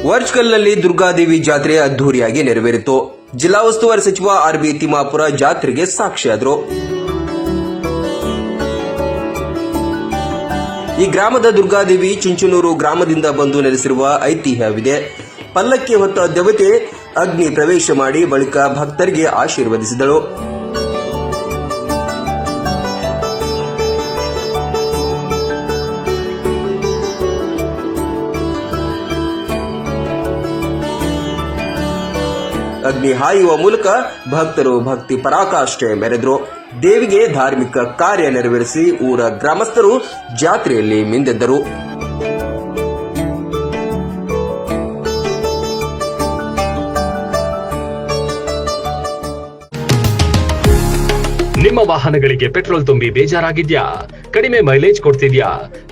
ವರ್ಚ್ಕಲ್ನಲ್ಲಿ ದುರ್ಗಾದೇವಿ ಜಾತ್ರೆ ಅದ್ದೂರಿಯಾಗಿ ನೆರವೇರಿತು. ಜಿಲ್ಲಾ ಉಸ್ತುವಾರಿ ಸಚಿವ ಆರ್.ಬಿ. ತಿಮ್ಮಾಪುರ ಜಾತ್ರೆಗೆ ಸಾಕ್ಷಿಯಾದರು. ಈ ಗ್ರಾಮದ ದುರ್ಗಾದೇವಿ ಚುಂಚನೂರು ಗ್ರಾಮದಿಂದ ಬಂದು ನೆಲೆಸಿರುವ ಐತಿಹ್ಯವಿದೆ. ಪಲ್ಲಕ್ಕಿ ಹೊತ್ತ ದೇವತೆ ಅಗ್ನಿ ಪ್ರವೇಶ ಮಾಡಿ ಬಳಿಕ ಭಕ್ತರಿಗೆ ಆಶೀರ್ವದಿಸಿದಳು. ಅಗ್ನಿ ಹಾಯುವ ಮೂಲಕ ಭಕ್ತರು ಭಕ್ತಿ ಪರಾಕಾಷ್ಠೆ ಮೆರೆದರು. ದೇವಿಗೆ ಧಾರ್ಮಿಕ ಕಾರ್ಯ ನೆರವೇರಿಸಿ ಊರ ಗ್ರಾಮಸ್ಥರು ಜಾತ್ರೆಯಲ್ಲಿ ಮಿಂದೆದ್ದರು. ನಿಮ್ಮ ವಾಹನಗಳಿಗೆ ಪೆಟ್ರೋಲ್ ತುಂಬಿ ಬೇಜಾರಾಗಿದ್ಯಾ? ಕಡಿಮೆ ಮೈಲೇಜ್ ಕೊಡ್ತಿದ್ಯಾ?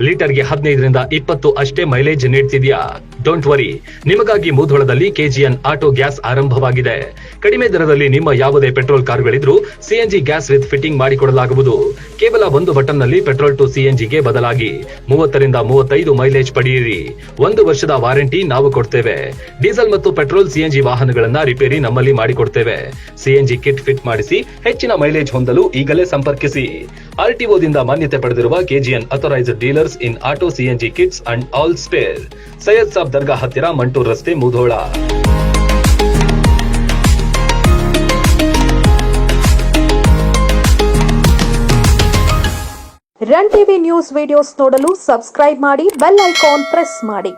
ಲೀಟರ್ಗೆ 15ರಿಂದ 20 ಅಷ್ಟೇ ಮೈಲೇಜ್ ನೀಡ್ತಿದ್ಯಾ? ಡೋಂಟ್ ವರಿ, ನಿಮಗಾಗಿ ಮುಧೋಳದಲ್ಲಿ ಕೆಜಿಎನ್ ಆಟೋ ಗ್ಯಾಸ್ ಆರಂಭವಾಗಿದೆ. ಕಡಿಮೆ ದರದಲ್ಲಿ ನಿಮ್ಮ ಯಾವುದೇ ಪೆಟ್ರೋಲ್ ಕಾರುಗಳಿದ್ರೂ ಸಿಎನ್ಜಿ ಗ್ಯಾಸ್ ವಿತ್ ಫಿಟ್ಟಿಂಗ್ ಮಾಡಿಕೊಡಲಾಗುವುದು. ಕೇವಲ ಒಂದು ಬಟನ್ ನಲ್ಲಿ ಪೆಟ್ರೋಲ್ ಟು ಸಿಎನ್ಜಿಗೆ ಬದಲಾಗಿ 30ರಿಂದ 35 ಮೈಲೇಜ್ ಪಡೆಯಿರಿ. 1 ವರ್ಷದ ವಾರಂಟಿ ನಾವು ಕೊಡ್ತೇವೆ. ಡೀಸೆಲ್ ಮತ್ತು ಪೆಟ್ರೋಲ್ ಸಿಎನ್ಜಿ ವಾಹನಗಳನ್ನ ರಿಪೇರಿ ನಮ್ಮಲ್ಲಿ ಮಾಡಿಕೊಡ್ತೇವೆ. ಸಿಎನ್ಜಿ ಕಿಟ್ ಫಿಟ್ ಮಾಡಿಸಿ ಹೆಚ್ಚಿನ ಮೈಲೇಜ್ ಹೊಂದಲು ಈಗಲೇ ಸಂಪರ್ಕಿಸಿ. ಆರ್ಟಿಒದಿಂದ ಮಾನ್ಯತೆ ಪಡೆದಿರುವ KGN authorised dealers in auto CNG kits and all spare. Syed Sab ದರ್ಗಾ ಹತ್ತಿರ, ಮಂಟೂರ್ ರಸ್ತೆ, Mudhol. Run TV news videos ನೋಡಲು ಸಬ್ಸ್ಕ್ರೈಬ್ ಮಾಡಿ, ಬೆಲ್ ಐಕಾನ್ ಪ್ರೆಸ್ ಮಾಡಿ.